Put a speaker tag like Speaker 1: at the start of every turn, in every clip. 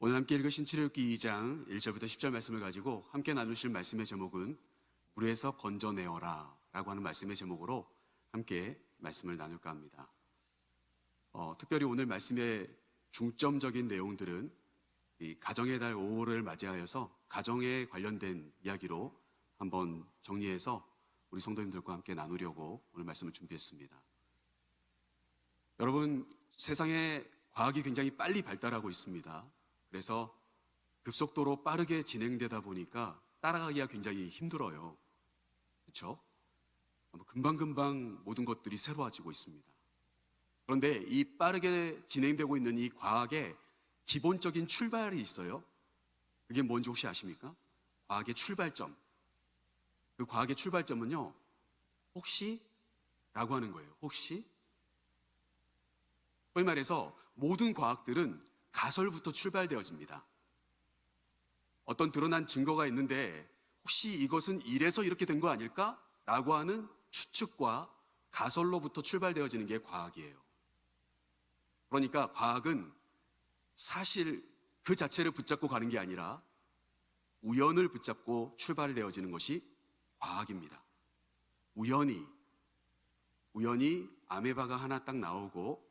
Speaker 1: 오늘 함께 읽으신 출애굽기 2장 1절부터 10절 말씀을 가지고 함께 나누실 말씀의 제목은 물에서 건져내어라 라고 하는 말씀의 제목으로 함께 말씀을 나눌까 합니다. 특별히 오늘 말씀의 중점적인 내용들은 이 가정의 달 5월을 맞이하여서 가정에 관련된 이야기로 한번 정리해서 우리 성도님들과 함께 나누려고 오늘 말씀을 준비했습니다. 여러분, 세상에 과학이 굉장히 빨리 발달하고 있습니다. 그래서 급속도로 빠르게 진행되다 보니까 따라가기가 굉장히 힘들어요. 그렇죠? 금방금방 모든 것들이 새로워지고 있습니다. 그런데 이 빠르게 진행되고 있는 이 과학의 기본적인 출발이 있어요. 그게 뭔지 혹시 아십니까? 과학의 출발점. 그 과학의 출발점은요, 혹시? 라고 하는 거예요. 혹시? 소위 말해서 모든 과학들은 가설부터 출발되어집니다. 어떤 드러난 증거가 있는데 혹시 이것은 이래서 이렇게 된 거 아닐까? 라고 하는 추측과 가설로부터 출발되어지는 게 과학이에요. 그러니까 과학은 사실 그 자체를 붙잡고 가는 게 아니라 우연을 붙잡고 출발되어지는 것이 과학입니다. 우연히 아메바가 하나 딱 나오고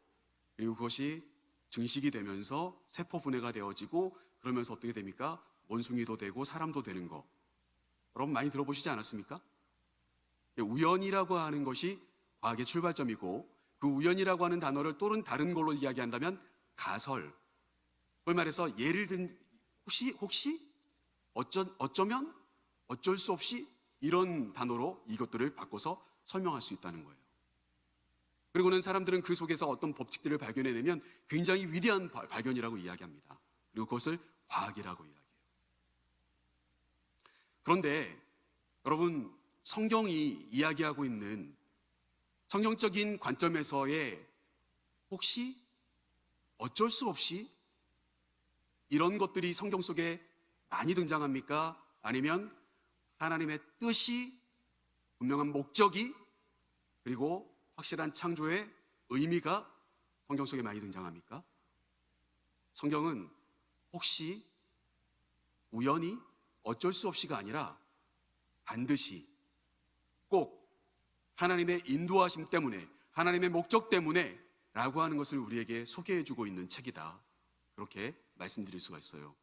Speaker 1: 그리고 그것이 증식이 되면서 세포 분해가 되어지고 그러면서 어떻게 됩니까? 원숭이도 되고 사람도 되는 거. 여러분 많이 들어보시지 않았습니까? 우연이라고 하는 것이 과학의 출발점이고 그 우연이라고 하는 단어를 또는 다른 걸로 이야기한다면 가설. 그걸 말해서 예를 든 혹시 어쩌면 어쩔 수 없이 이런 단어로 이것들을 바꿔서 설명할 수 있다는 거예요. 그리고는 사람들은 그 속에서 어떤 법칙들을 발견해내면 굉장히 위대한 발견이라고 이야기합니다. 그리고 그것을 과학이라고 이야기해요. 그런데 여러분, 성경이 이야기하고 있는 성경적인 관점에서의 혹시 어쩔 수 없이 이런 것들이 성경 속에 많이 등장합니까? 아니면 하나님의 뜻이 분명한 목적이 그리고 확실한 창조의 의미가 성경 속에 많이 등장합니까? 성경은 혹시 우연히 어쩔 수 없이가 아니라 반드시 꼭 하나님의 인도하심 때문에 하나님의 목적 때문에 라고 하는 것을 우리에게 소개해주고 있는 책이다. 그렇게 말씀드릴 수가 있어요.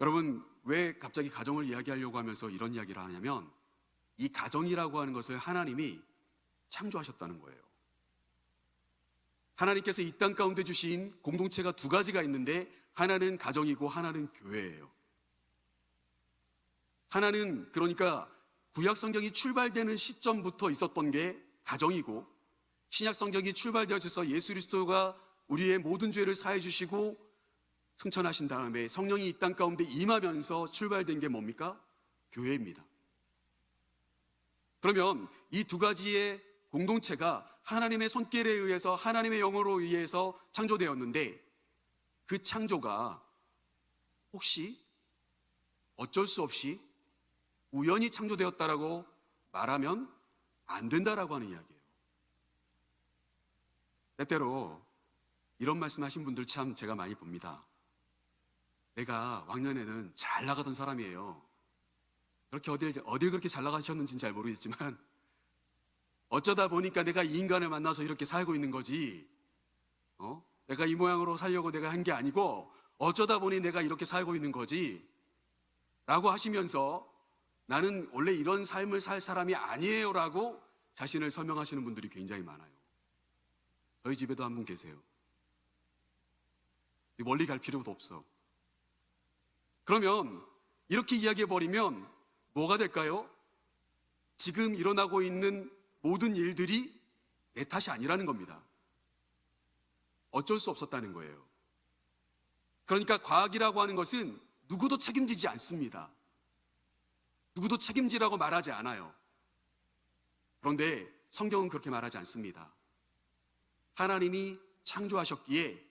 Speaker 1: 여러분, 왜 갑자기 가정을 이야기하려고 하면서 이런 이야기를 하냐면 이 가정이라고 하는 것을 하나님이 창조하셨다는 거예요. 하나님께서 이 땅 가운데 주신 공동체가 두 가지가 있는데 하나는 가정이고 하나는 교회예요. 하나는 그러니까 구약 성경이 출발되는 시점부터 있었던 게 가정이고 신약 성경이 출발되어져서 예수 그리스도가 우리의 모든 죄를 사해 주시고 승천하신 다음에 성령이 이 땅 가운데 임하면서 출발된 게 뭡니까? 교회입니다. 그러면 이 두 가지의 공동체가 하나님의 손길에 의해서 하나님의 영으로 의해서 창조되었는데 그 창조가 혹시 어쩔 수 없이 우연히 창조되었다라고 말하면 안 된다라고 하는 이야기예요. 때때로 이런 말씀하신 분들 참 제가 많이 봅니다. 내가 왕년에는 잘 나가던 사람이에요. 그렇게 어딜 그렇게 잘 나가셨는지는 잘 모르겠지만 어쩌다 보니까 내가 이 인간을 만나서 이렇게 살고 있는 거지. 내가 이 모양으로 살려고 내가 한 게 아니고 어쩌다 보니 내가 이렇게 살고 있는 거지. 라고 하시면서 나는 원래 이런 삶을 살 사람이 아니에요 라고 자신을 설명하시는 분들이 굉장히 많아요. 저희 집에도 한 분 계세요. 멀리 갈 필요도 없어. 그러면 이렇게 이야기해버리면 뭐가 될까요? 지금 일어나고 있는 모든 일들이 내 탓이 아니라는 겁니다. 어쩔 수 없었다는 거예요. 그러니까 과학이라고 하는 것은 누구도 책임지지 않습니다. 누구도 책임지라고 말하지 않아요. 그런데 성경은 그렇게 말하지 않습니다. 하나님이 창조하셨기에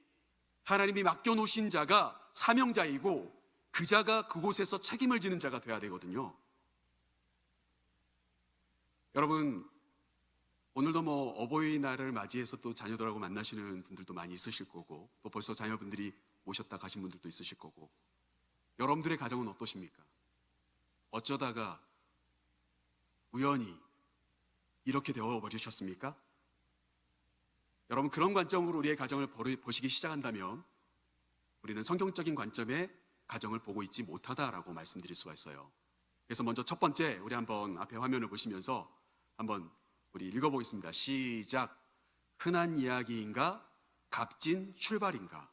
Speaker 1: 하나님이 맡겨놓으신 자가 사명자이고 그 자가 그곳에서 책임을 지는 자가 돼야 되거든요. 여러분, 오늘도 어버이날을 맞이해서 또 자녀들하고 만나시는 분들도 많이 있으실 거고 또 벌써 자녀분들이 오셨다 가신 분들도 있으실 거고, 여러분들의 가정은 어떠십니까? 어쩌다가 우연히 이렇게 되어버리셨습니까? 여러분, 그런 관점으로 우리의 가정을 보시기 시작한다면 우리는 성경적인 관점의 가정을 보고 있지 못하다라고 말씀드릴 수가 있어요. 그래서 먼저 첫 번째, 우리 한번 앞에 화면을 보시면서 한번 우리 읽어보겠습니다. 시작. 흔한 이야기인가? 값진 출발인가?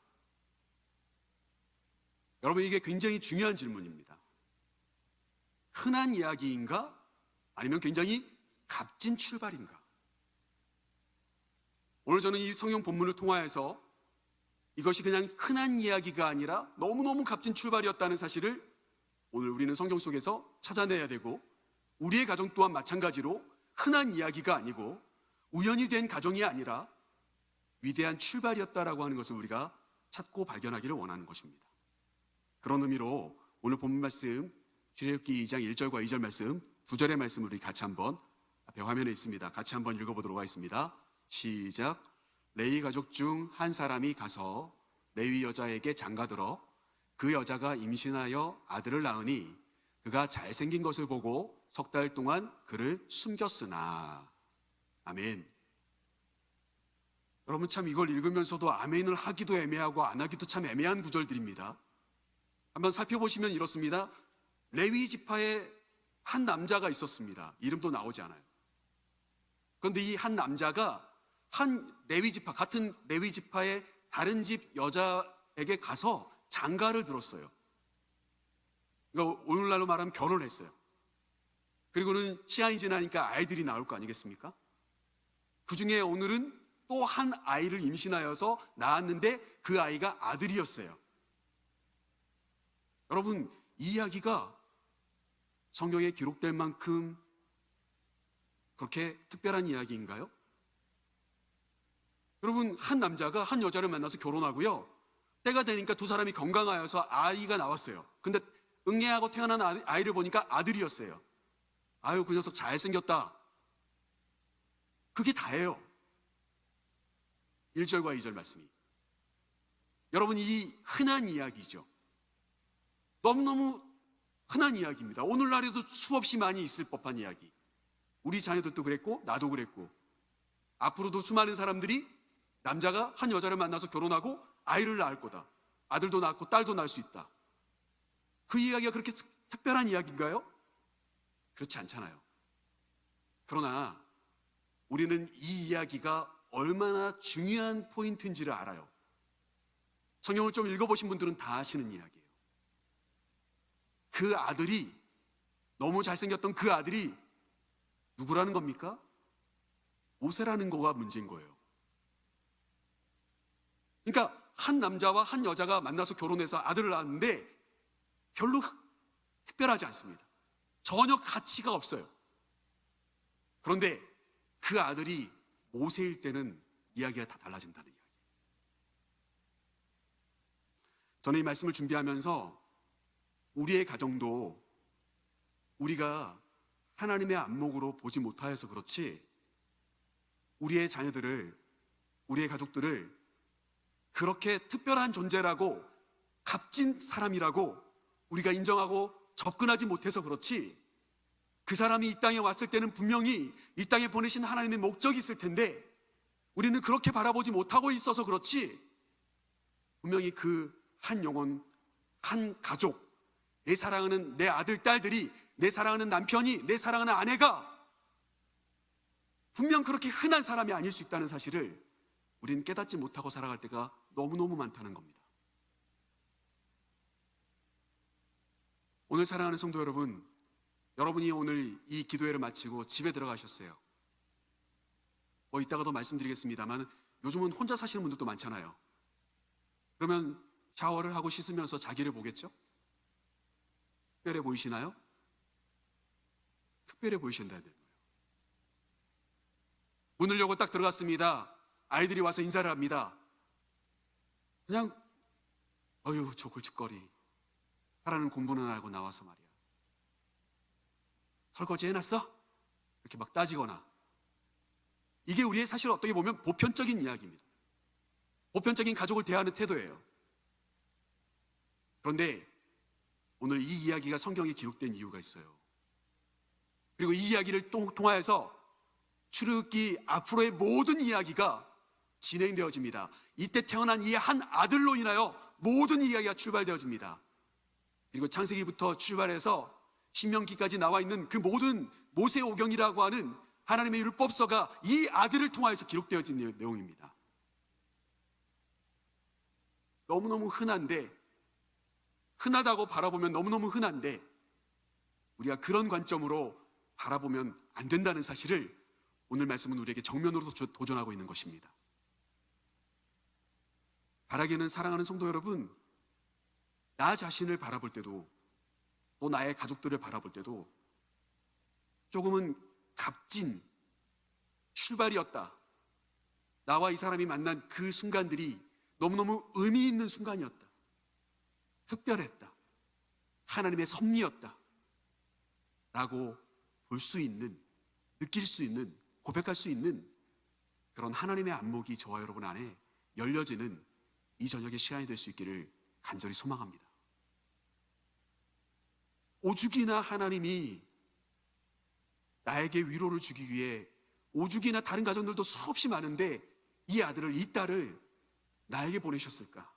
Speaker 1: 여러분, 이게 굉장히 중요한 질문입니다. 흔한 이야기인가? 아니면 굉장히 값진 출발인가? 오늘 저는 이 성경 본문을 통하여서 이것이 그냥 흔한 이야기가 아니라 너무너무 값진 출발이었다는 사실을 오늘 우리는 성경 속에서 찾아내야 되고, 우리의 가정 또한 마찬가지로 흔한 이야기가 아니고 우연히 된 가정이 아니라 위대한 출발이었다라고 하는 것을 우리가 찾고 발견하기를 원하는 것입니다. 그런 의미로 오늘 본문 말씀 출애굽기 2장 1절과 2절 말씀, 2절의 말씀을 우리 같이 한번 앞에 화면에 있습니다. 같이 한번 읽어보도록 하겠습니다. 시작. 레위 가족 중 한 사람이 가서 레위 여자에게 장가들어 그 여자가 임신하여 아들을 낳으니 그가 잘생긴 것을 보고 석 달 동안 그를 숨겼으나. 아멘. 여러분, 참 이걸 읽으면서도 아멘을 하기도 애매하고 안 하기도 참 애매한 구절들입니다. 한번 살펴보시면 이렇습니다. 레위 지파에 한 남자가 있었습니다. 이름도 나오지 않아요. 그런데 이 한 남자가 한 레위 지파, 같은 레위 지파의 다른 집 여자에게 가서 장가를 들었어요. 그러니까 오늘날로 말하면 결혼을 했어요. 그리고는 시간이 지나니까 아이들이 나올 거 아니겠습니까? 그 중에 오늘은 또 한 아이를 임신하여서 낳았는데 그 아이가 아들이었어요. 여러분, 이 이야기가 성경에 기록될 만큼 그렇게 특별한 이야기인가요? 여러분, 한 남자가 한 여자를 만나서 결혼하고요, 때가 되니까 두 사람이 건강하여서 아이가 나왔어요. 근데 응애하고 태어난 아이를 보니까 아들이었어요. 아유, 그 녀석 잘생겼다. 그게 다예요. 1절과 2절 말씀이. 여러분, 이 흔한 이야기죠. 너무너무 흔한 이야기입니다. 오늘날에도 수없이 많이 있을 법한 이야기. 우리 자녀들도 그랬고 나도 그랬고, 앞으로도 수많은 사람들이 남자가 한 여자를 만나서 결혼하고 아이를 낳을 거다. 아들도 낳고 딸도 낳을 수 있다. 그 이야기가 그렇게 특별한 이야기인가요? 그렇지 않잖아요. 그러나 우리는 이 이야기가 얼마나 중요한 포인트인지를 알아요. 성경을 좀 읽어보신 분들은 다 아시는 이야기예요. 그 아들이, 너무 잘생겼던 그 아들이 누구라는 겁니까? 모세라는 거가 문제인 거예요. 그러니까 한 남자와 한 여자가 만나서 결혼해서 아들을 낳았는데 별로 특별하지 않습니다. 전혀 가치가 없어요. 그런데 그 아들이 모세일 때는 이야기가 다 달라진다는 이야기. 저는 이 말씀을 준비하면서 우리의 가정도 우리가 하나님의 안목으로 보지 못하여서 그렇지, 우리의 자녀들을, 우리의 가족들을 그렇게 특별한 존재라고, 값진 사람이라고 우리가 인정하고 접근하지 못해서 그렇지, 그 사람이 이 땅에 왔을 때는 분명히 이 땅에 보내신 하나님의 목적이 있을 텐데 우리는 그렇게 바라보지 못하고 있어서 그렇지, 분명히 그 한 영혼, 한 가족, 내 사랑하는 내 아들, 딸들이, 내 사랑하는 남편이, 내 사랑하는 아내가 분명 그렇게 흔한 사람이 아닐 수 있다는 사실을 우리는 깨닫지 못하고 살아갈 때가 너무너무 많다는 겁니다. 오늘 사랑하는 성도 여러분, 여러분이 오늘 이 기도회를 마치고 집에 들어가셨어요. 이따가도 말씀드리겠습니다만 요즘은 혼자 사시는 분들도 많잖아요. 그러면 샤워를 하고 씻으면서 자기를 보겠죠? 특별해 보이시나요? 특별해 보이신다는 거예요. 문을 열고 딱 들어갔습니다. 아이들이 와서 인사를 합니다. 그냥 어휴 저 골칫거리 하라는 공부는 하고 나와서 말이야, 설거지 해놨어? 이렇게 막 따지거나, 이게 우리의 사실 어떻게 보면 보편적인 이야기입니다. 보편적인 가족을 대하는 태도예요. 그런데 오늘 이 이야기가 성경에 기록된 이유가 있어요. 그리고 이 이야기를 통하여서 출애굽기 앞으로의 모든 이야기가 진행되어집니다. 이때 태어난 이 한 아들로 인하여 모든 이야기가 출발되어집니다. 그리고 창세기부터 출발해서 신명기까지 나와 있는 그 모든 모세오경이라고 하는 하나님의 율법서가 이 아들을 통하여서 기록되어진 내용입니다. 너무너무 흔하다고 바라보면 너무너무 흔한데 우리가 그런 관점으로 바라보면 안 된다는 사실을 오늘 말씀은 우리에게 정면으로 도전하고 있는 것입니다. 바라기는 사랑하는 성도 여러분, 나 자신을 바라볼 때도 또 나의 가족들을 바라볼 때도 조금은 값진 출발이었다. 나와 이 사람이 만난 그 순간들이 너무너무 의미 있는 순간이었다. 특별했다. 하나님의 섭리였다. 라고 볼 수 있는, 느낄 수 있는, 고백할 수 있는 그런 하나님의 안목이 저와 여러분 안에 열려지는 이 저녁의 시간이 될 수 있기를 간절히 소망합니다. 오죽이나 하나님이 나에게 위로를 주기 위해 오죽이나 다른 가정들도 수없이 많은데 이 아들을, 이 딸을 나에게 보내셨을까?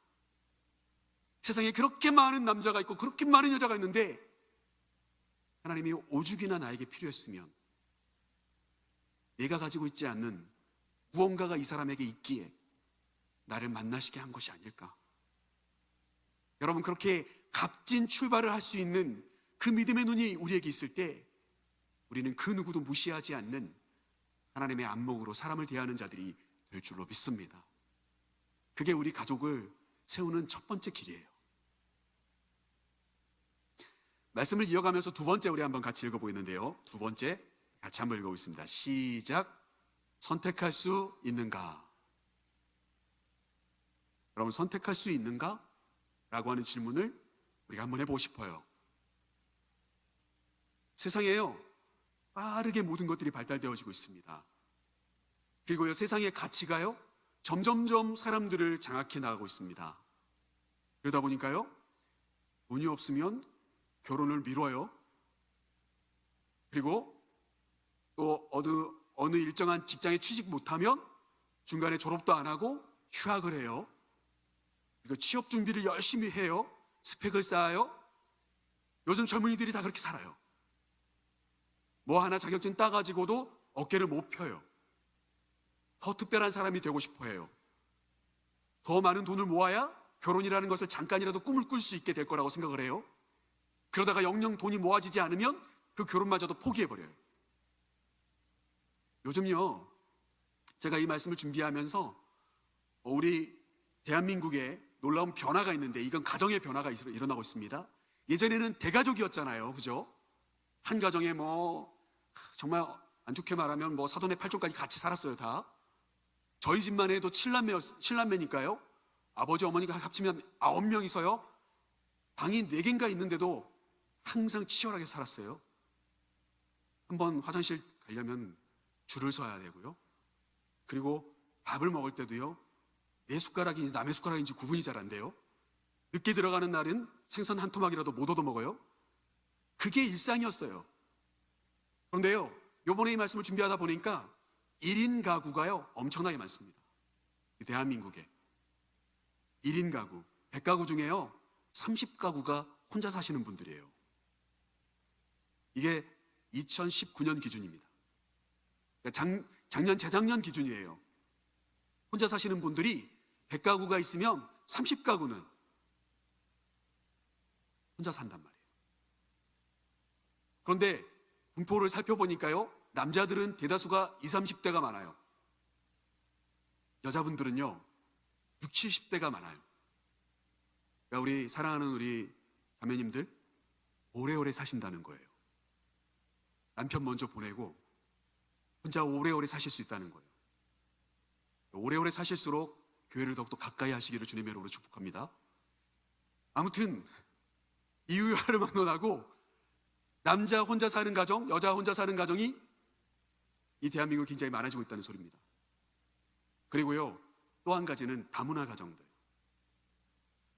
Speaker 1: 세상에 그렇게 많은 남자가 있고 그렇게 많은 여자가 있는데 하나님이 오죽이나 나에게 필요했으면 내가 가지고 있지 않는 무언가가 이 사람에게 있기에 나를 만나시게 한 것이 아닐까? 여러분, 그렇게 값진 출발을 할 수 있는 그 믿음의 눈이 우리에게 있을 때 우리는 그 누구도 무시하지 않는 하나님의 안목으로 사람을 대하는 자들이 될 줄로 믿습니다. 그게 우리 가족을 세우는 첫 번째 길이에요. 말씀을 이어가면서 두 번째 우리 한번 같이 읽어보겠는데요. 두 번째 같이 한번 읽어보겠습니다. 시작. 선택할 수 있는가? 여러분, 선택할 수 있는가? 라고 하는 질문을 우리가 한번 해보고 싶어요. 세상에요, 빠르게 모든 것들이 발달되어지고 있습니다. 그리고요, 세상의 가치가요 점점점 사람들을 장악해 나가고 있습니다. 그러다 보니까요, 돈이 없으면 결혼을 미뤄요. 그리고 또 어느 일정한 직장에 취직 못하면 중간에 졸업도 안 하고 휴학을 해요. 그리고 취업 준비를 열심히 해요. 스펙을 쌓아요. 요즘 젊은이들이 다 그렇게 살아요. 뭐 하나 자격증 따가지고도 어깨를 못 펴요. 더 특별한 사람이 되고 싶어 해요. 더 많은 돈을 모아야 결혼이라는 것을 잠깐이라도 꿈을 꿀 수 있게 될 거라고 생각을 해요. 그러다가 영영 돈이 모아지지 않으면 그 결혼마저도 포기해버려요. 요즘요, 제가 이 말씀을 준비하면서 우리 대한민국에 놀라운 변화가 있는데 이건 가정의 변화가 일어나고 있습니다. 예전에는 대가족이었잖아요. 그죠? 한 가정에 정말 안 좋게 말하면 사돈의 팔촌까지 같이 살았어요. 다. 저희 집만 해도 7남매니까요. 아버지 어머니가 합치면 9명이서요. 방이 4개인가 있는데도 항상 치열하게 살았어요. 한번 화장실 가려면 줄을 서야 되고요. 그리고 밥을 먹을 때도요, 내 숟가락인지 남의 숟가락인지 구분이 잘 안 돼요. 늦게 들어가는 날은 생선 한 토막이라도 못 얻어 먹어요. 그게 일상이었어요. 그런데요, 요번에 이 말씀을 준비하다 보니까 1인 가구가요 엄청나게 많습니다. 대한민국에 1인 가구, 100가구 중에요 30가구가 혼자 사시는 분들이에요. 이게 2019년 기준입니다. 그러니까 작년, 재작년 기준이에요. 혼자 사시는 분들이 100가구가 있으면 30가구는 혼자 산단 말이에요. 그런데 분포를 살펴보니까요, 남자들은 대다수가 20, 30대가 많아요. 여자분들은요 60, 70대가 많아요. 그러니까 우리 사랑하는 우리 자매님들, 오래오래 사신다는 거예요. 남편 먼저 보내고 혼자 오래오래 사실 수 있다는 거예요. 오래오래 사실수록 교회를 더욱더 가까이 하시기를 주님의 이름으로 축복합니다. 아무튼 이유야를 막론하고 남자 혼자 사는 가정, 여자 혼자 사는 가정이 이 대한민국에 굉장히 많아지고 있다는 소리입니다. 그리고요, 또 한 가지는 다문화 가정들.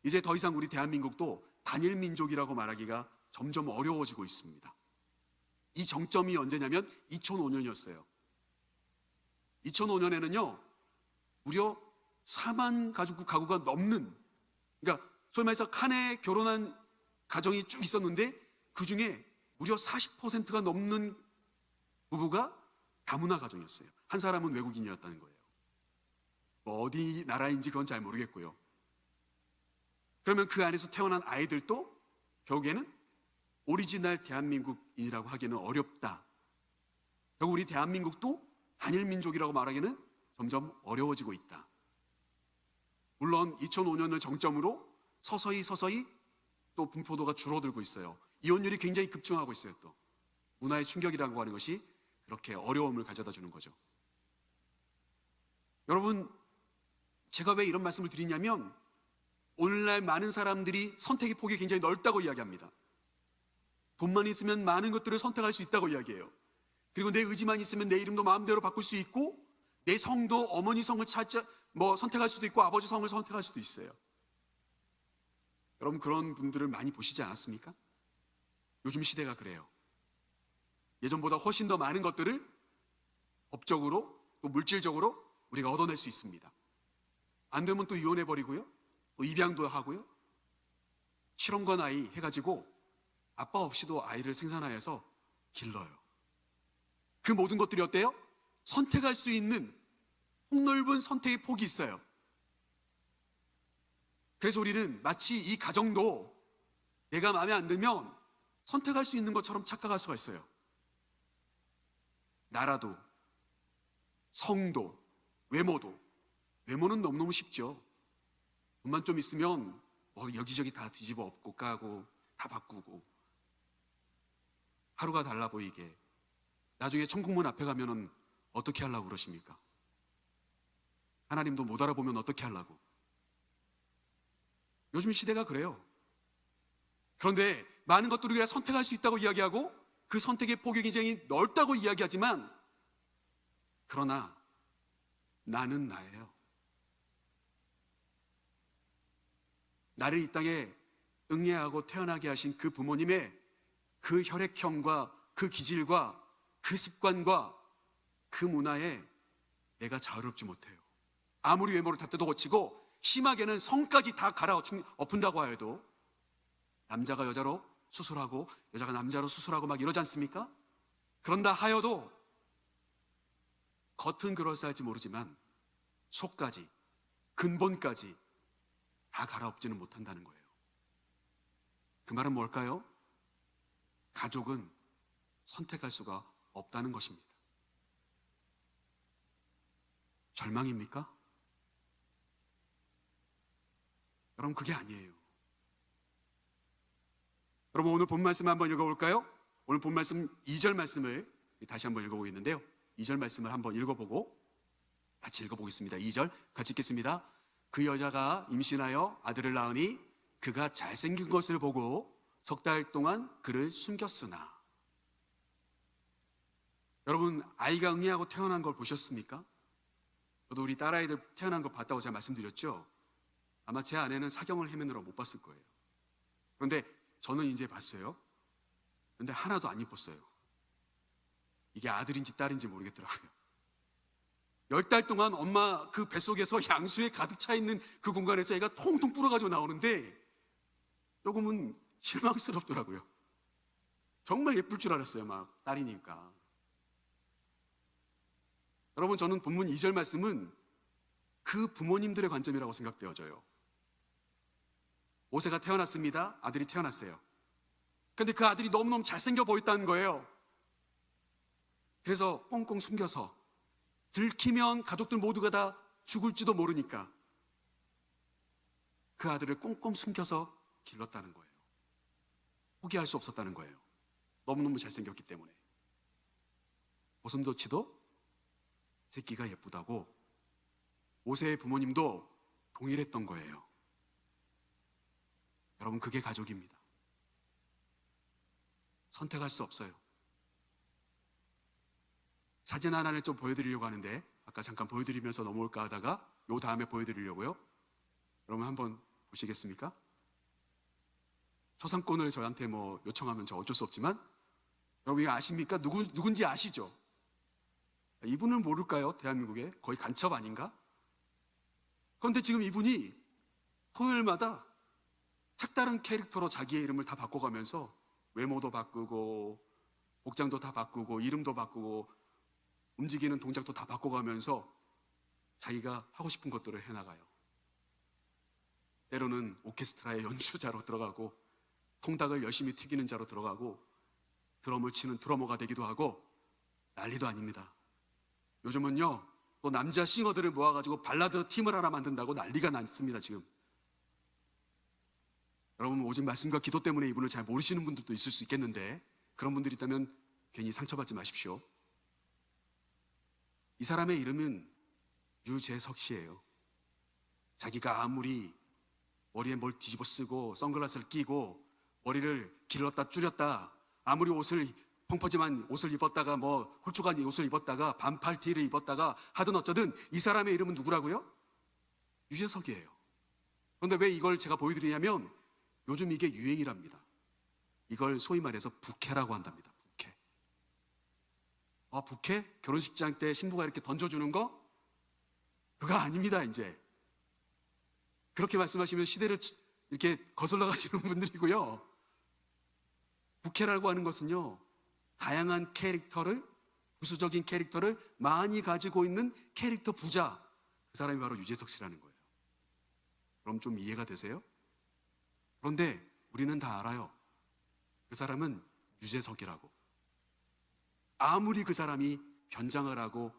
Speaker 1: 이제 더 이상 우리 대한민국도 단일 민족이라고 말하기가 점점 어려워지고 있습니다. 이 정점이 언제냐면 2005년이었어요. 2005년에는요, 무려 4만 가구가 넘는, 그러니까 소위 말해서 칸에 결혼한 가정이 쭉 있었는데 그 중에 무려 40%가 넘는 부부가 다문화 가정이었어요. 한 사람은 외국인이었다는 거예요. 뭐 어디 나라인지 그건 잘 모르겠고요. 그러면 그 안에서 태어난 아이들도 결국에는 오리지널 대한민국인이라고 하기는 어렵다. 결국 우리 대한민국도 단일 민족이라고 말하기는 점점 어려워지고 있다. 물론 2005년을 정점으로 서서히 또 분포도가 줄어들고 있어요. 이혼율이 굉장히 급증하고 있어요. 또 문화의 충격이라고 하는 것이 그렇게 어려움을 가져다 주는 거죠. 여러분, 제가 왜 이런 말씀을 드리냐면 오늘날 많은 사람들이 선택의 폭이 굉장히 넓다고 이야기합니다. 돈만 있으면 많은 것들을 선택할 수 있다고 이야기해요. 그리고 내 의지만 있으면 내 이름도 마음대로 바꿀 수 있고 내 성도 어머니 성을 선택할 수도 있고 아버지 성을 선택할 수도 있어요. 여러분, 그런 분들을 많이 보시지 않았습니까? 요즘 시대가 그래요. 예전보다 훨씬 더 많은 것들을 법적으로 또 물질적으로 우리가 얻어낼 수 있습니다. 안 되면 또 이혼해버리고요, 또 입양도 하고요, 실험관 아이 해가지고 아빠 없이도 아이를 생산하여서 길러요. 그 모든 것들이 어때요? 선택할 수 있는 폭넓은 선택의 폭이 있어요. 그래서 우리는 마치 이 가정도 내가 마음에 안 들면 선택할 수 있는 것처럼 착각할 수가 있어요. 나라도, 성도, 외모도. 외모는 너무너무 쉽죠. 돈만 좀 있으면 여기저기 다 뒤집어 엎고 까고 다 바꾸고 하루가 달라 보이게. 나중에 천국문 앞에 가면은 어떻게 하려고 그러십니까? 하나님도 못 알아보면 어떻게 하려고? 요즘 시대가 그래요. 그런데 많은 것들을 우리가 선택할 수 있다고 이야기하고 그 선택의 폭이 굉장히 넓다고 이야기하지만, 그러나 나는 나예요. 나를 이 땅에 응애하고 태어나게 하신 그 부모님의 그 혈액형과 그 기질과 그 습관과 그 문화에 내가 자유롭지 못해요. 아무리 외모를 다 뜯어 고치고 심하게는 성까지 다 갈아엎은다고 해도 남자가 여자로 수술하고 여자가 남자로 수술하고 막 이러지 않습니까? 그런다 하여도 겉은 그럴싸할지 모르지만 속까지, 근본까지 다 갈아엎지는 못한다는 거예요. 그 말은 뭘까요? 가족은 선택할 수가 없다는 것입니다. 절망입니까? 여러분, 그게 아니에요. 여러분, 오늘 본 말씀 한번 읽어볼까요? 오늘 본 말씀 2절 말씀을 다시 한번 읽어보고 있는데요, 2절 말씀을 한번 읽어보고 같이 읽어보겠습니다. 2절 같이 읽겠습니다. 그 여자가 임신하여 아들을 낳으니 그가 잘생긴 것을 보고 석 달 동안 그를 숨겼으나. 여러분, 아이가 응애하고 태어난 걸 보셨습니까? 저도 우리 딸아이들 태어난 거 봤다고 제가 말씀드렸죠. 아마 제 아내는 사경을 헤매느라 못 봤을 거예요. 그런데 저는 이제 봤어요. 그런데 하나도 안 이뻤어요. 이게 아들인지 딸인지 모르겠더라고요. 10달 동안 엄마 그 뱃속에서 양수에 가득 차 있는 그 공간에서 애가 통통 불어가지고 나오는데 조금은 실망스럽더라고요. 정말 예쁠 줄 알았어요. 막 딸이니까. 여러분, 저는 본문 2절 말씀은 그 부모님들의 관점이라고 생각되어져요. 모세가 태어났습니다. 아들이 태어났어요. 근데 그 아들이 너무너무 잘생겨 보였다는 거예요. 그래서 꽁꽁 숨겨서 들키면 가족들 모두가 다 죽을지도 모르니까 그 아들을 꽁꽁 숨겨서 길렀다는 거예요. 포기할 수 없었다는 거예요. 너무너무 잘생겼기 때문에. 고슴도치도 새끼가 예쁘다고 모세의 부모님도 동일했던 거예요. 여러분, 그게 가족입니다. 선택할 수 없어요. 사진 하나를 좀 보여드리려고 하는데 아까 잠깐 보여드리면서 넘어올까 하다가 요 다음에 보여드리려고요. 여러분, 한번 보시겠습니까? 초상권을 저한테 뭐 요청하면 저 어쩔 수 없지만 여러분 이거 아십니까? 누군지 아시죠? 이분을 모를까요? 대한민국에 거의 간첩 아닌가? 그런데 지금 이분이 토요일마다 색다른 캐릭터로 자기의 이름을 다 바꿔가면서 외모도 바꾸고 복장도 다 바꾸고 이름도 바꾸고 움직이는 동작도 다 바꿔가면서 자기가 하고 싶은 것들을 해나가요. 때로는 오케스트라의 연주자로 들어가고 통닭을 열심히 튀기는 자로 들어가고 드럼을 치는 드러머가 되기도 하고 난리도 아닙니다. 요즘은요 또 남자 싱어들을 모아가지고 발라드 팀을 하나 만든다고 난리가 났습니다. 지금 여러분 오직 말씀과 기도 때문에 이분을 잘 모르시는 분들도 있을 수 있겠는데 그런 분들이 있다면 괜히 상처받지 마십시오. 이 사람의 이름은 유재석 씨예요. 자기가 아무리 머리에 뭘 뒤집어 쓰고 선글라스를 끼고 머리를 길렀다 줄였다 아무리 옷을 펑퍼짐한 옷을 입었다가 뭐 홀쭉한 옷을 입었다가 반팔 티를 입었다가 하든 어쩌든 이 사람의 이름은 누구라고요? 유재석이에요. 그런데 왜 이걸 제가 보여드리냐면 요즘 이게 유행이랍니다. 이걸 소위 말해서 부케라고 한답니다. 부케. 부케? 결혼식장 때 신부가 이렇게 던져주는 거? 그거 아닙니다. 이제 그렇게 말씀하시면 시대를 이렇게 거슬러 가시는 분들이고요. 부케라고 하는 것은요 다양한 캐릭터를 부수적인 캐릭터를 많이 가지고 있는 캐릭터 부자, 그 사람이 바로 유재석 씨라는 거예요. 그럼 좀 이해가 되세요? 그런데 우리는 다 알아요. 그 사람은 유재석이라고. 아무리 그 사람이 변장을 하고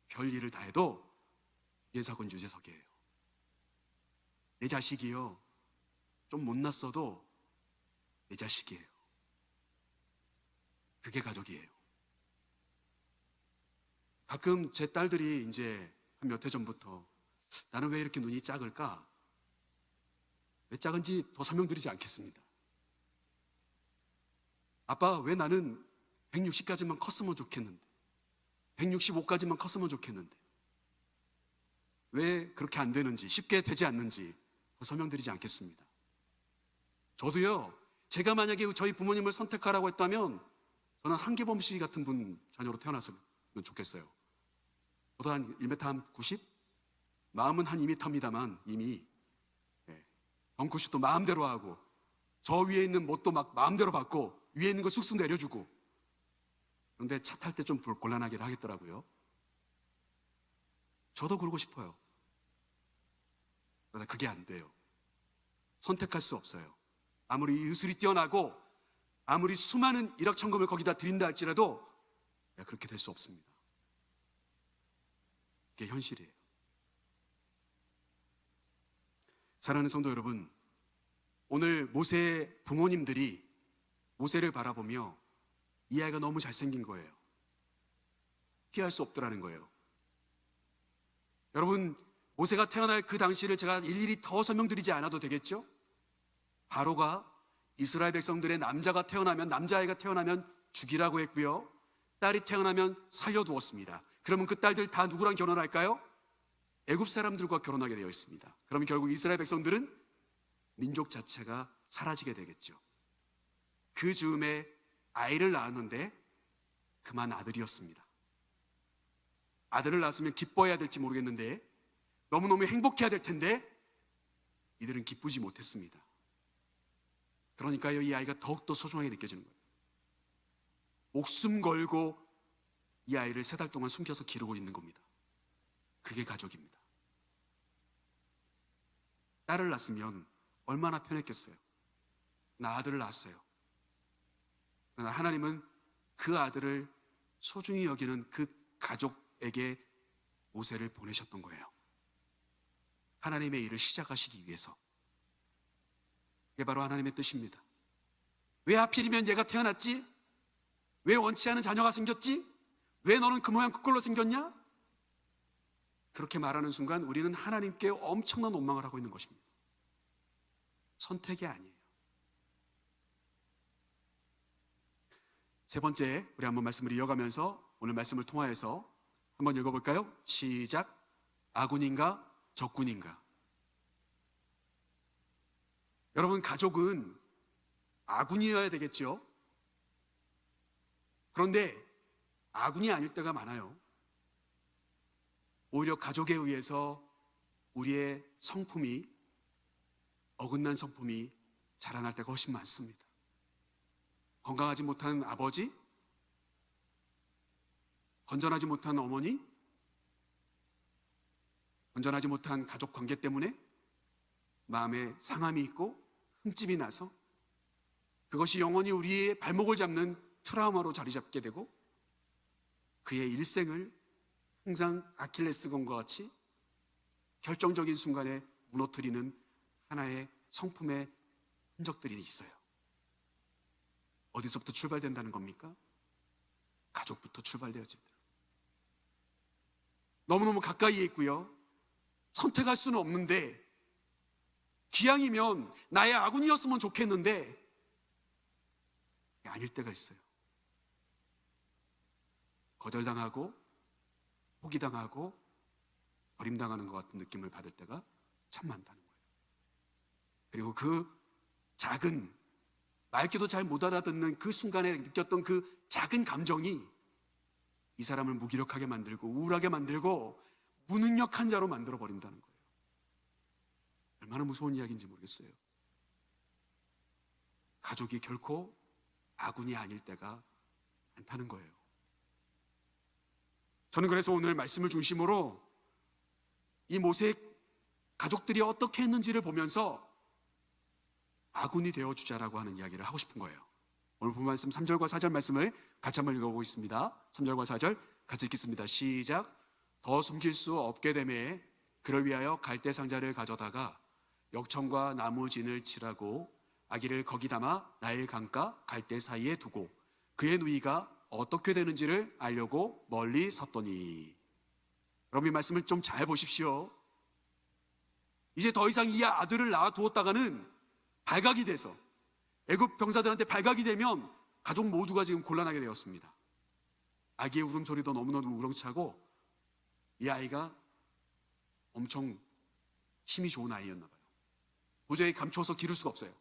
Speaker 1: 별일을 다 해도 유재석은 유재석이에요. 내 자식이요 좀 못났어도 내 자식이에요. 그게 가족이에요. 가끔 제 딸들이 이제 한 몇 해 전부터 나는 왜 이렇게 눈이 작을까? 왜 작은지 더 설명드리지 않겠습니다. 아빠 왜 나는 160까지만 컸으면 좋겠는데 165까지만 컸으면 좋겠는데 왜 그렇게 안 되는지 쉽게 되지 않는지 더 설명드리지 않겠습니다. 저도요 제가 만약에 저희 부모님을 선택하라고 했다면 저는 한계범 씨 같은 분 자녀로 태어났으면 좋겠어요. 저도 한 1m 한 90? 마음은 한 2m입니다만 이미 덩크슛도 마음대로 하고 저 위에 있는 못도 막 마음대로 받고 위에 있는 거 쑥쑥 내려주고 그런데 차 탈 때 좀 곤란하게 하겠더라고요. 저도 그러고 싶어요. 그러나 그게 안 돼요. 선택할 수 없어요. 아무리 예술이 뛰어나고 아무리 수많은 일확천금을 거기다 드린다 할지라도 그렇게 될 수 없습니다. 그게 현실이에요. 사랑하는 성도 여러분, 오늘 모세의 부모님들이 모세를 바라보며 이 아이가 너무 잘생긴 거예요. 피할 수 없더라는 거예요. 여러분, 모세가 태어날 그 당시를 제가 일일이 더 설명드리지 않아도 되겠죠? 바로가 이스라엘 백성들의 남자아이가 태어나면 죽이라고 했고요. 딸이 태어나면 살려두었습니다. 그러면 그 딸들 다 누구랑 결혼할까요? 애굽 사람들과 결혼하게 되어 있습니다. 그러면 결국 이스라엘 백성들은 민족 자체가 사라지게 되겠죠. 그 즈음에 아이를 낳았는데 그만 아들이었습니다. 아들을 낳았으면 기뻐해야 될지 모르겠는데 너무너무 행복해야 될 텐데 이들은 기쁘지 못했습니다. 그러니까요 이 아이가 더욱더 소중하게 느껴지는 거예요. 목숨 걸고 이 아이를 3달 동안 숨겨서 기르고 있는 겁니다. 그게 가족입니다. 딸을 낳았으면 얼마나 편했겠어요. 나 아들을 낳았어요. 그러나 하나님은 그 아들을 소중히 여기는 그 가족에게 모세를 보내셨던 거예요. 하나님의 일을 시작하시기 위해서. 그게 바로 하나님의 뜻입니다. 왜 하필이면 얘가 태어났지? 왜 원치 않은 자녀가 생겼지? 왜 너는 그 모양 그 꼴로 생겼냐? 그렇게 말하는 순간 우리는 하나님께 엄청난 원망을 하고 있는 것입니다. 선택이 아니에요. 세 번째, 우리 한번 말씀을 이어가면서 오늘 말씀을 통하여서 한번 읽어볼까요? 시작. 아군인가 적군인가? 여러분, 가족은 아군이어야 되겠죠. 그런데 아군이 아닐 때가 많아요. 오히려 가족에 의해서 우리의 성품이, 어긋난 성품이 자라날 때가 훨씬 많습니다. 건강하지 못한 아버지, 건전하지 못한 어머니, 건전하지 못한 가족 관계 때문에 마음에 상함이 있고 흠집이 나서 그것이 영원히 우리의 발목을 잡는 트라우마로 자리 잡게 되고 그의 일생을 항상 아킬레스건과 같이 결정적인 순간에 무너뜨리는 하나의 성품의 흔적들이 있어요. 어디서부터 출발된다는 겁니까? 가족부터 출발되어집니다. 너무너무 가까이에 있고요. 선택할 수는 없는데 기왕이면 나의 아군이었으면 좋겠는데 아닐 때가 있어요. 거절당하고 포기당하고 버림당하는 것 같은 느낌을 받을 때가 참 많다는 거예요. 그리고 그 작은, 말귀도 잘 못 알아듣는 그 순간에 느꼈던 그 작은 감정이 이 사람을 무기력하게 만들고 우울하게 만들고 무능력한 자로 만들어 버린다는 거예요. 얼마나 무서운 이야기인지 모르겠어요. 가족이 결코 아군이 아닐 때가 많다는 거예요. 저는 그래서 오늘 말씀을 중심으로 이 모세 가족들이 어떻게 했는지를 보면서 아군이 되어주자라고 하는 이야기를 하고 싶은 거예요. 오늘 본 말씀 3절과 4절 말씀을 같이 한번 읽어보겠습니다. 3절과 4절 같이 읽겠습니다. 시작. 더 숨길 수 없게 되매 그를 위하여 갈대 상자를 가져다가 역청과 나무 진을 칠하고 아기를 거기 담아 나일 강가 갈대 사이에 두고 그의 누이가 어떻게 되는지를 알려고 멀리 섰더니. 여러분 이 말씀을 좀 잘 보십시오. 이제 더 이상 이 아들을 낳아두었다가는 발각이 돼서 애굽 병사들한테 발각이 되면 가족 모두가 지금 곤란하게 되었습니다. 아기의 울음소리도 너무너무 우렁차고 이 아이가 엄청 힘이 좋은 아이였나 봐요. 도저히 감추어서 기를 수가 없어요.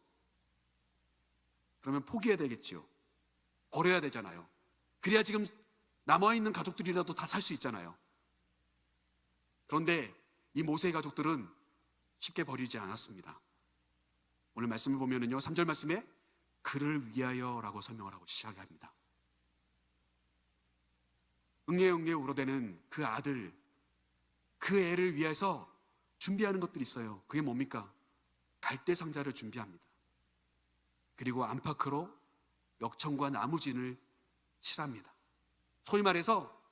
Speaker 1: 그러면 포기해야 되겠지요. 버려야 되잖아요. 그래야 지금 남아있는 가족들이라도 다 살 수 있잖아요. 그런데 이 모세의 가족들은 쉽게 버리지 않았습니다. 오늘 말씀을 보면은요, 3절 말씀에 그를 위하여라고 설명을 하고 시작합니다. 응애응애 울어대는 그 아들, 그 애를 위해서 준비하는 것들이 있어요. 그게 뭡니까? 갈대 상자를 준비합니다. 그리고 안팎으로 역청과 나무진을 칠합니다. 소위 말해서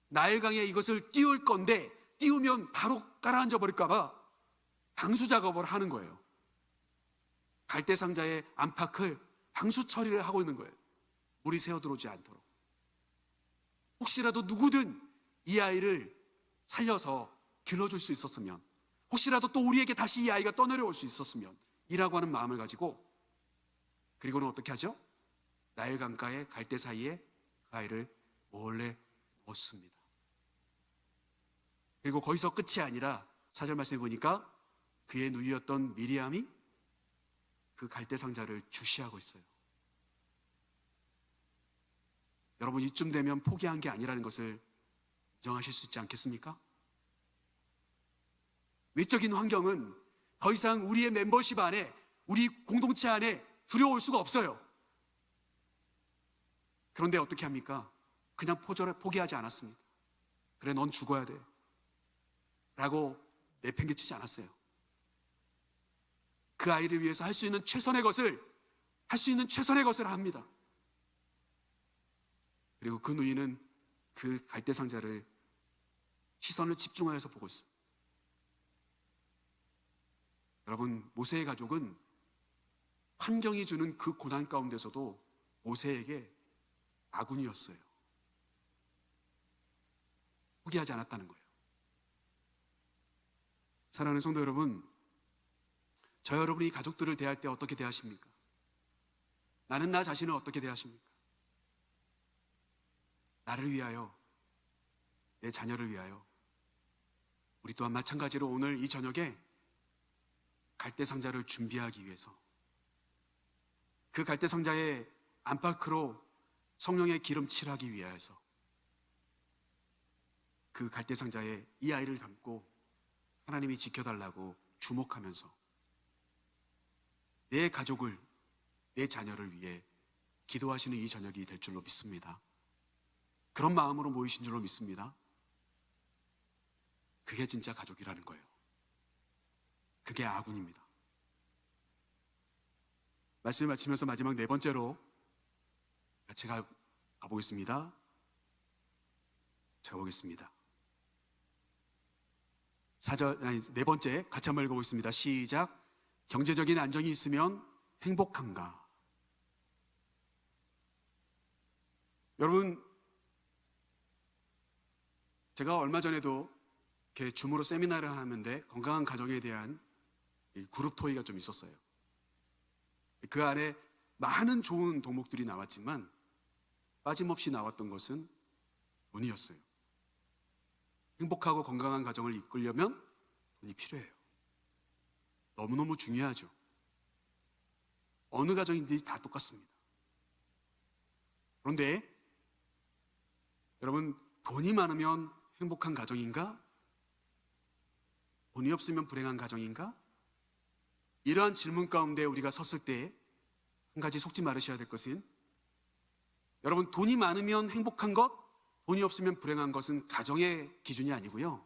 Speaker 1: 나일강에 이것을 띄울 건데 띄우면 바로 가라앉아 버릴까봐 방수 작업을 하는 거예요. 갈대 상자의 안팎을 방수 처리를 하고 있는 거예요. 물이 새어 들어오지 않도록. 혹시라도 누구든 이 아이를 살려서 길러줄 수 있었으면, 혹시라도 또 우리에게 다시 이 아이가 떠내려올 수 있었으면 이라고 하는 마음을 가지고, 그리고는 어떻게 하죠? 나일 강가의 갈대 사이에 그 아이를 몰래 넣습니다. 그리고 거기서 끝이 아니라 4절 말씀에 보니까 그의 누이였던 미리암이 그 갈대 상자를 주시하고 있어요. 여러분 이쯤 되면 포기한 게 아니라는 것을 인정하실 수 있지 않겠습니까? 외적인 환경은 더 이상 우리의 멤버십 안에, 우리 공동체 안에 들여올 수가 없어요. 그런데 어떻게 합니까? 그냥 포기하지 않았습니다. 그래, 넌 죽어야 돼 라고 내팽개치지 않았어요. 그 아이를 위해서 할 수 있는 최선의 것을 합니다. 그리고 그 누이는 그 갈대 상자를 시선을 집중하여서 보고 있습니다. 여러분, 모세의 가족은 환경이 주는 그 고난 가운데서도 모세에게 아군이었어요. 포기하지 않았다는 거예요. 사랑하는 성도 여러분, 저 여러분이 가족들을 대할 때 어떻게 대하십니까? 나는 나 자신을 어떻게 대하십니까? 나를 위하여, 내 자녀를 위하여, 우리 또한 마찬가지로 오늘 이 저녁에 갈대 상자를 준비하기 위해서 그 갈대 상자의 안팎으로 성령의 기름 칠하기 위하여서 그 갈대 상자에 이 아이를 담고 하나님이 지켜달라고 주목하면서 내 가족을, 내 자녀를 위해 기도하시는 이 저녁이 될 줄로 믿습니다. 그런 마음으로 모이신 줄로 믿습니다. 그게 진짜 가족이라는 거예요. 그게 아군입니다. 말씀을 마치면서 마지막 네 번째로 같이 가보겠습니다. 제가 보겠습니다. 네 번째 같이 한번 읽어보겠습니다. 시작. 경제적인 안정이 있으면 행복한가? 여러분, 제가 얼마 전에도 이렇게 줌으로 세미나를 하는데 건강한 가정에 대한 그룹 토의가 좀 있었어요. 그 안에 많은 좋은 덕목들이 나왔지만 빠짐없이 나왔던 것은 돈이었어요. 행복하고 건강한 가정을 이끌려면 돈이 필요해요. 너무너무 중요하죠. 어느 가정인지 다 똑같습니다. 그런데 여러분, 돈이 많으면 행복한 가정인가? 돈이 없으면 불행한 가정인가? 이러한 질문 가운데 우리가 섰을 때 한 가지 속지 말으셔야 될 것은, 여러분, 돈이 많으면 행복한 것, 돈이 없으면 불행한 것은 가정의 기준이 아니고요,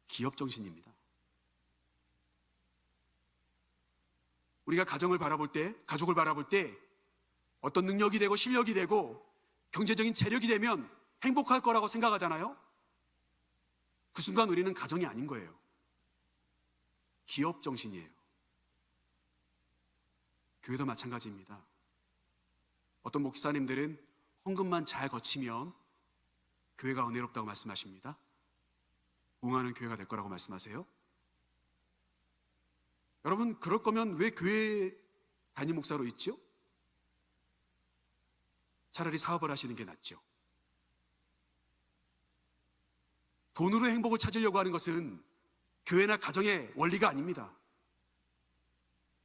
Speaker 1: 기업 정신입니다. 우리가 가정을 바라볼 때, 가족을 바라볼 때 어떤 능력이 되고 실력이 되고 경제적인 재력이 되면 행복할 거라고 생각하잖아요. 그 순간 우리는 가정이 아닌 거예요. 기업 정신이에요. 교회도 마찬가지입니다. 어떤 목사님들은 헌금만 잘 거치면 교회가 은혜롭다고 말씀하십니다. 부흥하는 교회가 될 거라고 말씀하세요. 여러분, 그럴 거면 왜 교회 담임 목사로 있죠? 차라리 사업을 하시는 게 낫죠. 돈으로 행복을 찾으려고 하는 것은 교회나 가정의 원리가 아닙니다.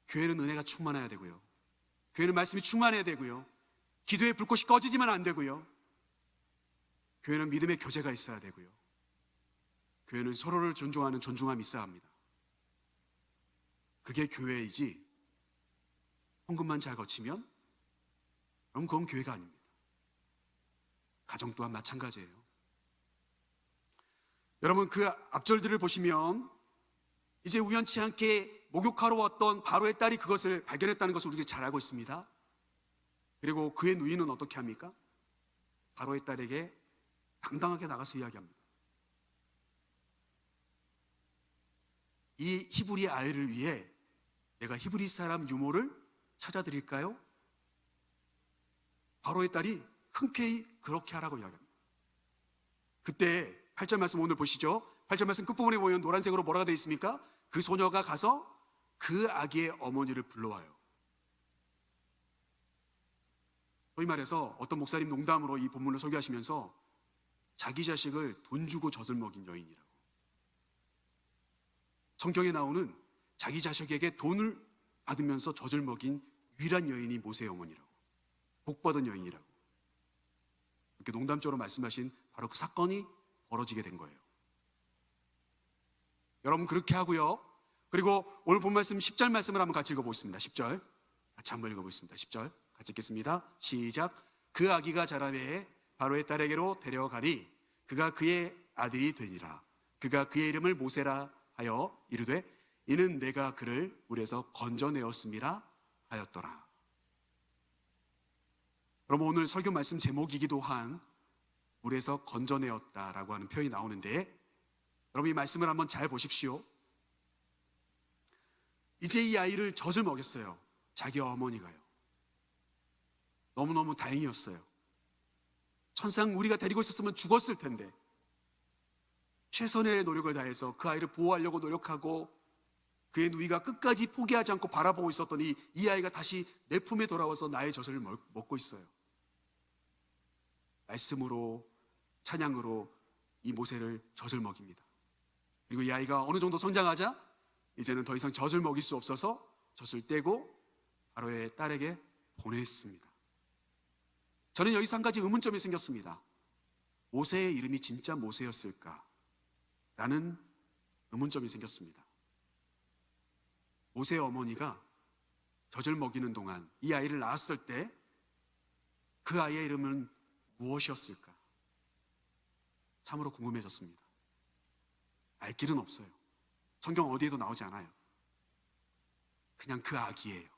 Speaker 1: 교회는 은혜가 충만해야 되고요, 교회는 말씀이 충만해야 되고요, 기도의 불꽃이 꺼지지만 안 되고요, 교회는 믿음의 교제가 있어야 되고요, 교회는 서로를 존중하는 존중함이 있어야 합니다. 그게 교회이지, 헌금만 잘 거치면 그럼 그건 교회가 아닙니다. 가정 또한 마찬가지예요. 여러분, 그 앞절들을 보시면 이제 우연치 않게 목욕하러 왔던 바로의 딸이 그것을 발견했다는 것을 우리가 잘 알고 있습니다. 그리고 그의 누이는 어떻게 합니까? 바로의 딸에게 당당하게 나가서 이야기합니다. 이 히브리 아이를 위해 내가 히브리 사람 유모를 찾아드릴까요? 바로의 딸이 흔쾌히 그렇게 하라고 이야기합니다. 그때 8절 말씀 오늘 보시죠. 8절 말씀 끝부분에 보면 노란색으로 뭐라고 되어 있습니까? 그 소녀가 가서 그 아기의 어머니를 불러와요. 소위 말해서 어떤 목사님 농담으로 이 본문을 설교하시면서 자기 자식을 돈 주고 젖을 먹인 여인이라고. 성경에 나오는 자기 자식에게 돈을 받으면서 젖을 먹인 유일한 여인이 모세의 어머니라고, 복받은 여인이라고, 이렇게 농담적으로 말씀하신 바로 그 사건이 벌어지게 된 거예요. 여러분, 그렇게 하고요, 그리고 오늘 본 말씀 10절 말씀을 한번 같이 읽어보겠습니다. 10절 같이 한번 읽어보겠습니다. 10절 같이 읽겠습니다. 시작. 그 아기가 자라매 바로의 딸에게로 데려가니 그가 그의 아들이 되니라. 그가 그의 이름을 모세라 하여 이르되 이는 내가 그를 물에서 건져내었음이라 하였더라. 여러분, 오늘 설교 말씀 제목이기도 한 물에서 건져내었다라고 하는 표현이 나오는데, 여러분, 이 말씀을 한번 잘 보십시오. 이제 이 아이를 젖을 먹였어요. 자기 어머니가요. 너무너무 다행이었어요. 천상 우리가 데리고 있었으면 죽었을 텐데 최선의 노력을 다해서 그 아이를 보호하려고 노력하고 그의 누이가 끝까지 포기하지 않고 바라보고 있었더니 이 아이가 다시 내 품에 돌아와서 나의 젖을 먹고 있어요. 말씀으로, 찬양으로 이 모세를 젖을 먹입니다. 그리고 이 아이가 어느 정도 성장하자 이제는 더 이상 젖을 먹일 수 없어서 젖을 떼고 바로의 딸에게 보냈습니다. 저는 여기서 한 가지 의문점이 생겼습니다. 모세의 이름이 진짜 모세였을까? 라는 의문점이 생겼습니다. 모세의 어머니가 젖을 먹이는 동안 이 아이를 낳았을 때 그 아이의 이름은 무엇이었을까? 참으로 궁금해졌습니다. 알 길은 없어요. 성경 어디에도 나오지 않아요. 그냥 그 아기예요.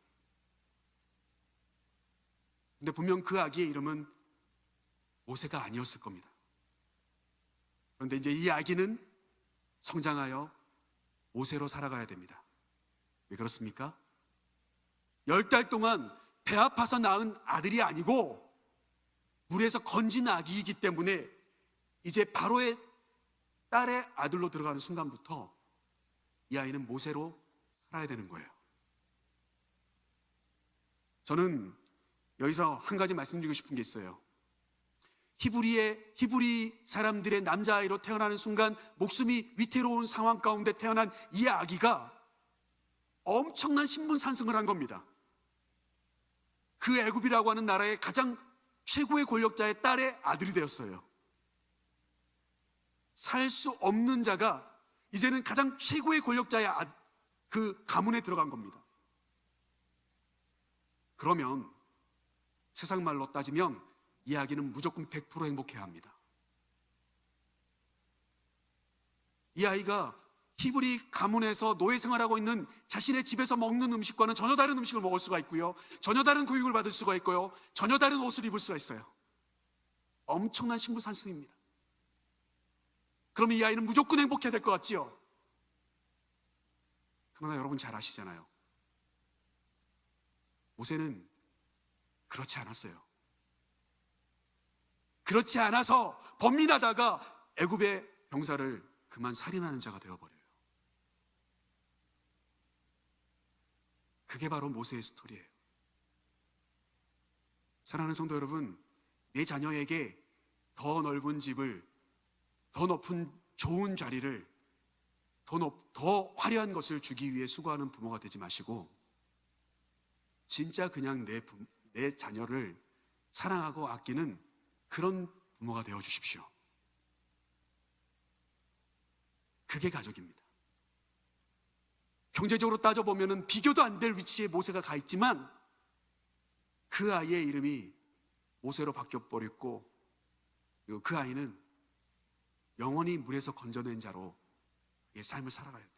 Speaker 1: 근데 분명 그 아기의 이름은 모세가 아니었을 겁니다. 그런데 이제 이 아기는 성장하여 모세로 살아가야 됩니다. 왜 그렇습니까? 10달 동안 배 아파서 낳은 아들이 아니고 물에서 건진 아기이기 때문에 이제 바로의 딸의 아들로 들어가는 순간부터 이 아이는 모세로 살아야 되는 거예요. 저는 여기서 한 가지 말씀드리고 싶은 게 있어요. 히브리 사람들의 남자아이로 태어나는 순간 목숨이 위태로운 상황 가운데 태어난 이 아기가 엄청난 신분상승을 한 겁니다. 그 애굽이라고 하는 나라의 가장 최고의 권력자의 딸의 아들이 되었어요. 살 수 없는 자가 이제는 가장 최고의 권력자의 그 가문에 들어간 겁니다. 그러면 세상 말로 따지면 이 아기는 무조건 100% 행복해야 합니다. 이 아이가 히브리 가문에서 노예 생활하고 있는 자신의 집에서 먹는 음식과는 전혀 다른 음식을 먹을 수가 있고요, 전혀 다른 교육을 받을 수가 있고요, 전혀 다른 옷을 입을 수가 있어요. 엄청난 신분상승입니다. 그러면 이 아이는 무조건 행복해야 될 것 같지요? 그러나 여러분 잘 아시잖아요. 모세는 그렇지 않았어요. 그렇지 않아서 범민하다가 애굽의 병사를 그만 살인하는 자가 되어버려요. 그게 바로 모세의 스토리예요. 사랑하는 성도 여러분, 내 자녀에게 더 넓은 집을, 더 높은 좋은 자리를, 더 화려한 것을 주기 위해 수고하는 부모가 되지 마시고 진짜 그냥 내 자녀를 사랑하고 아끼는 그런 부모가 되어 주십시오. 그게 가족입니다. 경제적으로 따져보면 비교도 안 될 위치에 모세가 가 있지만 그 아이의 이름이 모세로 바뀌어버렸고, 그리고 그 아이는 영원히 물에서 건져낸 자로 그의 삶을 살아가야 돼요.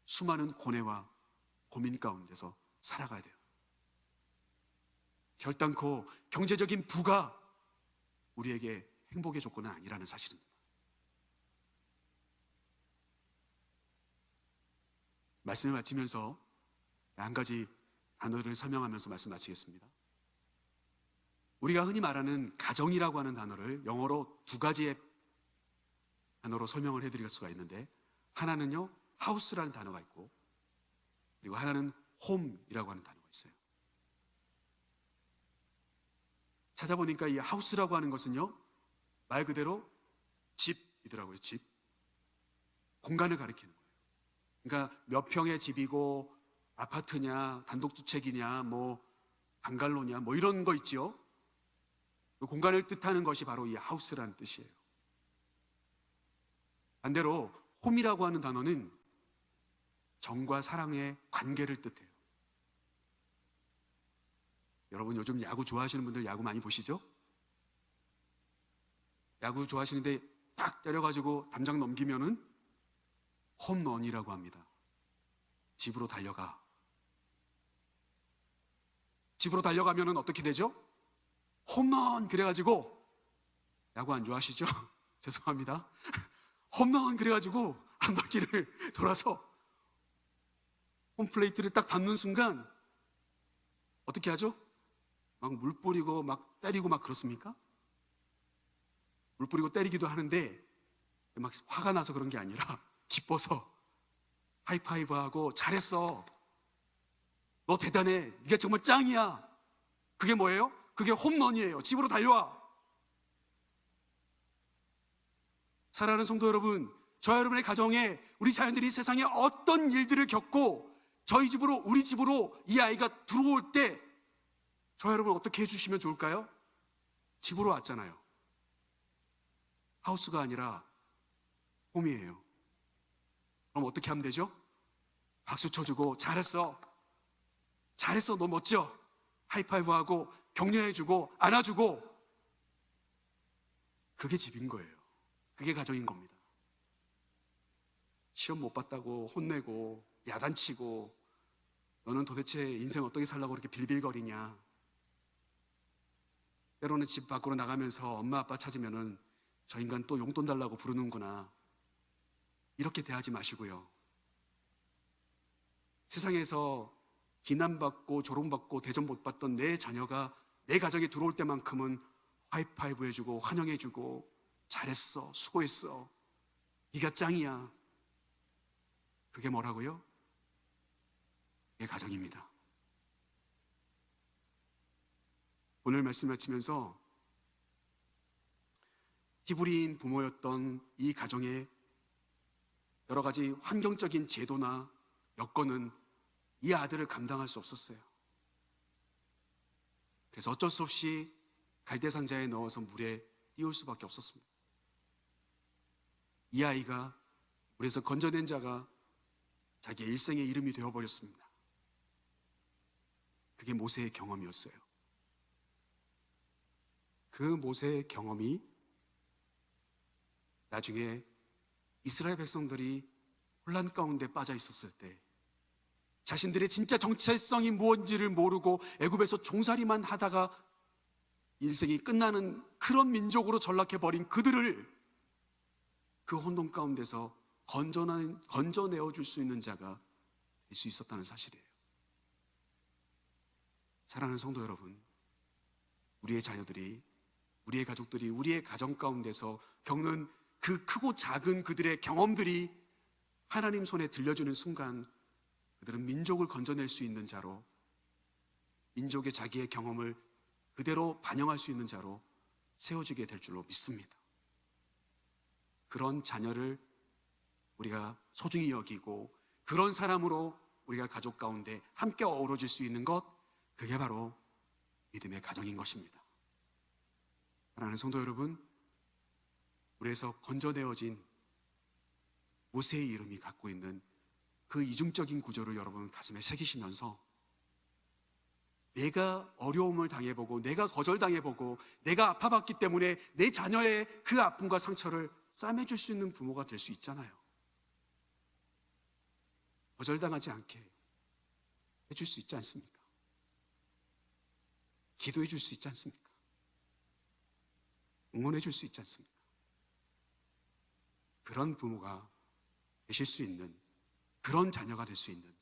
Speaker 1: 수많은 고뇌와 고민 가운데서 살아가야 돼요. 결단코 경제적인 부가 우리에게 행복의 조건은 아니라는 사실입니다. 말씀을 마치면서 한 가지 단어를 설명하면서 말씀 마치겠습니다. 우리가 흔히 말하는 가정이라고 하는 단어를 영어로 두 가지의 단어로 설명을 해드릴 수가 있는데, 하나는요 하우스라는 단어가 있고, 그리고 하나는 홈이라고 하는 단어가 있어요. 찾아보니까 이 하우스라고 하는 것은요 말 그대로 집이더라고요. 집, 공간을 가리키는 거예요. 그러니까 몇 평의 집이고 아파트냐 단독주택이냐 뭐 방갈로냐 뭐 이런 거 있죠. 그 공간을 뜻하는 것이 바로 이 하우스라는 뜻이에요. 반대로 홈이라고 하는 단어는 정과 사랑의 관계를 뜻해요. 여러분 요즘 야구 좋아하시는 분들 야구 많이 보시죠? 야구 좋아하시는데 딱 때려가지고 담장 넘기면은 홈런이라고 합니다. 집으로 달려가. 집으로 달려가면은 어떻게 되죠? 홈런 그래가지고, 야구 안 좋아하시죠? 죄송합니다. 홈런 그래가지고 한 바퀴를 돌아서 홈플레이트를 딱 밟는 순간 어떻게 하죠? 막 물 뿌리고 막 때리고 막 그렇습니까? 물 뿌리고 때리기도 하는데 막 화가 나서 그런 게 아니라 기뻐서 하이파이브하고 잘했어, 너 대단해, 네가 정말 짱이야. 그게 뭐예요? 그게 홈런이에요. 집으로 달려와. 사랑하는 성도 여러분, 저와 여러분의 가정에 우리 자녀들이 세상에 어떤 일들을 겪고 저희 집으로, 우리 집으로 이 아이가 들어올 때 저 여러분 어떻게 해주시면 좋을까요? 집으로 왔잖아요. 하우스가 아니라 홈이에요. 그럼 어떻게 하면 되죠? 박수 쳐주고 잘했어, 잘했어, 너 멋져, 하이파이브하고 격려해주고 안아주고, 그게 집인 거예요. 그게 가정인 겁니다. 시험 못 봤다고 혼내고 야단치고 너는 도대체 인생 어떻게 살라고 그렇게 빌빌거리냐, 때로는 집 밖으로 나가면서 엄마 아빠 찾으면은 저 인간 또 용돈 달라고 부르는구나, 이렇게 대하지 마시고요. 세상에서 비난받고 조롱받고 대접 못 받던 내 자녀가 내 가정에 들어올 때만큼은 하이파이브 해주고 환영해주고 잘했어, 수고했어, 네가 짱이야. 그게 뭐라고요? 그게 가정입니다. 오늘 말씀 마치면서 히브리인 부모였던 이 가정의 여러 가지 환경적인 제도나 여건은 이 아들을 감당할 수 없었어요. 그래서 어쩔 수 없이 갈대 상자에 넣어서 물에 띄울 수밖에 없었습니다. 이 아이가 물에서 건져낸 자가 자기의 일생의 이름이 되어버렸습니다. 그게 모세의 경험이었어요. 그 모세의 경험이 나중에 이스라엘 백성들이 혼란 가운데 빠져 있었을 때 자신들의 진짜 정체성이 무엇인지를 모르고 애굽에서 종살이만 하다가 인생이 끝나는 그런 민족으로 전락해버린 그들을 그 혼돈 가운데서 건져내어 줄 수 있는 자가 될 수 있었다는 사실이에요. 사랑하는 성도 여러분, 우리의 자녀들이, 우리의 가족들이 우리의 가정 가운데서 겪는 그 크고 작은 그들의 경험들이 하나님 손에 들려주는 순간 그들은 민족을 건져낼 수 있는 자로, 민족의 자기의 경험을 그대로 반영할 수 있는 자로 세워지게 될 줄로 믿습니다. 그런 자녀를 우리가 소중히 여기고 그런 사람으로 우리가 가족 가운데 함께 어우러질 수 있는 것, 그게 바로 믿음의 가정인 것입니다. 사랑하는 성도 여러분, 물에서 건져내어진 모세의 이름이 갖고 있는 그 이중적인 구조를 여러분 가슴에 새기시면서 내가 어려움을 당해보고 내가 거절당해보고 내가 아파봤기 때문에 내 자녀의 그 아픔과 상처를 싸매줄 수 있는 부모가 될 수 있잖아요. 거절당하지 않게 해줄 수 있지 않습니까? 기도해 줄 수 있지 않습니까? 응원해 줄 수 있지 않습니까? 그런 부모가 되실 수 있는, 그런 자녀가 될 수 있는,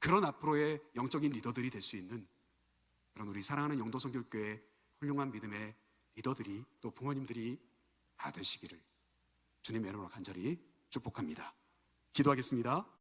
Speaker 1: 그런 앞으로의 영적인 리더들이 될 수 있는 그런 우리 사랑하는 영도성결교회 훌륭한 믿음의 리더들이, 또 부모님들이 다 되시기를 주님의 이름으로 간절히 축복합니다. 기도하겠습니다.